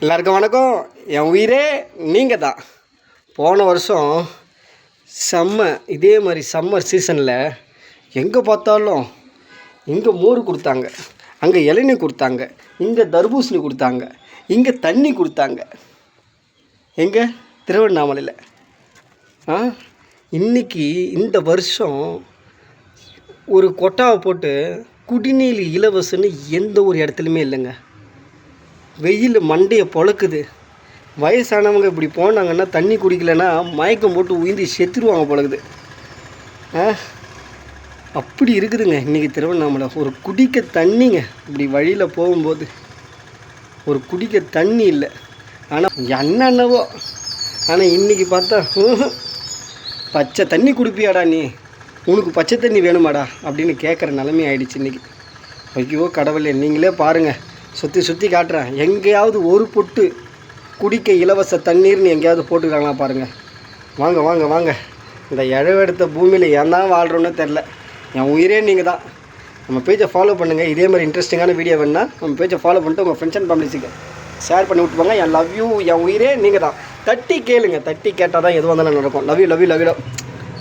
எல்லாருக்கும் வணக்கம். என் உயிரே நீங்கள் தான். போன வருஷம் இதே மாதிரி சம்மர் சீசனில் எங்கே பார்த்தாலும் இங்கே மோர் கொடுத்தாங்க, அங்கே இளநீர் கொடுத்தாங்க, இங்கே தர்பூசணி கொடுத்தாங்க, இங்கே தண்ணி கொடுத்தாங்க. எங்கே திருவண்ணாமலையில். இன்றைக்கி இந்த வருஷம் ஒரு கொட்டாவை போட்டு குடிநீர் இலவசன்னு எந்த ஒரு இடத்துலையுமே இல்லைங்க. வெயில் மண்டையை பொழக்குது. வயசானவங்க இப்படி போனாங்கன்னா தண்ணி குடிக்கலைன்னா மயக்கம் போட்டு உயிர்ந்து செத்துருவாங்க பொழக்குது. அப்படி இருக்குதுங்க இன்றைக்கி திருவண்ணாமலை. ஒரு குடிக்க தண்ணிங்க, இப்படி வழியில் போகும்போது ஒரு குடிக்க தண்ணி இல்லை. ஆனால் என்னென்னவோ. ஆனால் இன்றைக்கி பார்த்தா பச்சை தண்ணி குடிப்பியாடா நீ, உனக்கு பச்சை தண்ணி வேணுமாடா அப்படின்னு கேட்குற நிலைமை ஆகிடுச்சு இன்றைக்கி. ஐயோ கடவுளே, நீங்களே பாருங்கள். சுற்றி காட்டுறேன். எங்கேயாவது ஒரு பொட்டு குடிக்க இலவச தண்ணீர்னு எங்கேயாவது போட்டுக்கிறாங்களா பாருங்கள். வாங்க வாங்க வாங்க. இந்த இழவெடுத்த பூமியில் ஏன் தான் வாழ்கிறோன்னு தெரில. என் உயிரே நீங்கள் தான். நம்ம பேஜை ஃபாலோ பண்ணுங்கள். இதே மாதிரி இன்ட்ரெஸ்டிங்கான வீடியோ வேணுன்னா நம்ம பேஜை ஃபாலோ பண்ணிட்டு உங்கள் ஃப்ரெண்ட்ஸ் அண்ட் ஃபேமிலிஸுக்கு ஷேர் பண்ணி விட்டுப்பாங்க. என் லவ் யூ, என் உயிரே நீங்கள் தான். தட்டி கேளுங்க. தட்டி கேட்டால் தான் எது வந்தாலும் நடக்கும். Love you love you love you.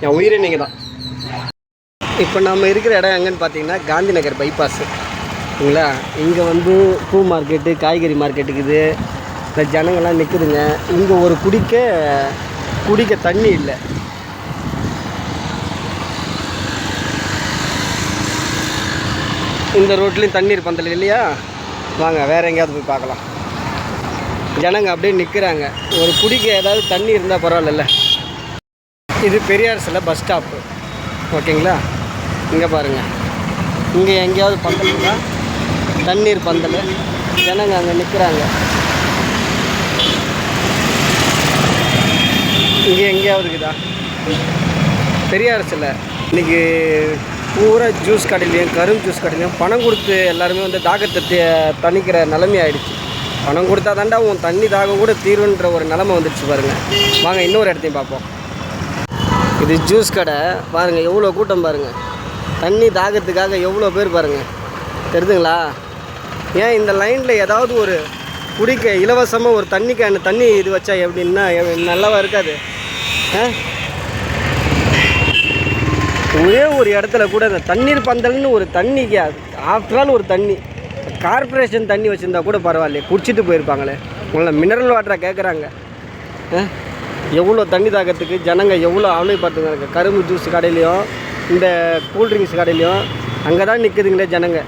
என் உயிரே நீங்கள் தான். இப்போ நம்ம இருக்கிற இடம் எங்கன்னு பார்த்தீங்கன்னா காந்தி நகர் பைபாஸு சரிங்களா. இங்கே பூ மார்க்கெட்டு, காய்கறி மார்க்கெட்டுக்குது. இந்த ஜனங்கள்லாம் நிற்குதுங்க. இங்கே ஒரு குடிக்க தண்ணி இல்லை. இந்த ரோட்லேயும் தண்ணீர் பந்தல் இல்லையா. வாங்க வேறு எங்கேயாவது போய் பார்க்கலாம். ஜனங்க அப்படியே நிற்கிறாங்க. ஒரு குடிக்க ஏதாவது தண்ணி இருந்தால் பரவாயில்ல. இது பெரியார் சிலை பஸ் ஸ்டாப்பு ஓகேங்களா. இங்கே பாருங்கள், இங்கே எங்கேயாவது பந்தல் இருக்கா? தண்ணீர் பந்தல். ஜனங்க அங்கே நிற்கிறாங்க. இங்கே எங்கேயாவது இருக்குதா? பெரியார் சிலை. இன்றைக்கி பூரா ஜூஸ் கடையிலையும் கரும்பு ஜூஸ் கடையிலையும் பணம் கொடுத்து எல்லாருமே தாகத்தை தணிக்கிற நிலைமை ஆகிடுச்சு. பணம் கொடுத்தா தாண்டா உன் தண்ணி தாகம் கூட தீர்வுன்ற ஒரு நிலைமை வந்துடுச்சு பாருங்கள். வாங்க இன்னொரு இடத்தையும் பார்ப்போம். இது ஜூஸ் கடை பாருங்கள். எவ்வளோ கூட்டம் பாருங்கள். தண்ணி தாகத்துக்காக எவ்வளோ பேர் பாருங்கள். தெரியுதுங்களா? ஏன் இந்த லைனில் ஏதாவது ஒரு குடிக்க இலவசமாக ஒரு தண்ணி இது வச்சா எப்படின்னா நல்லாவா இருக்காது? ஒரே ஒரு இடத்துல கூட இந்த தண்ணீர் பந்தல்னு ஒரு தண்ணிக்கு ஆஃப்டர் ஆல் ஒரு தண்ணி கார்பரேஷன் தண்ணி வச்சுருந்தா கூட பரவாயில்லையே, குடிச்சிட்டு போயிருப்பாங்களே. உங்களை மினரல் வாட்டரை கேட்குறாங்க. எவ்வளோ தண்ணி தாக்கத்துக்கு ஜனங்க எவ்வளோ அவளை பார்த்துங்க. கரும்பு ஜூஸ் கடையிலையும் இந்த கூல்ட்ரிங்க்ஸ் கடையிலையும் அங்கே தான் நிற்குதுங்களே ஜனங்க.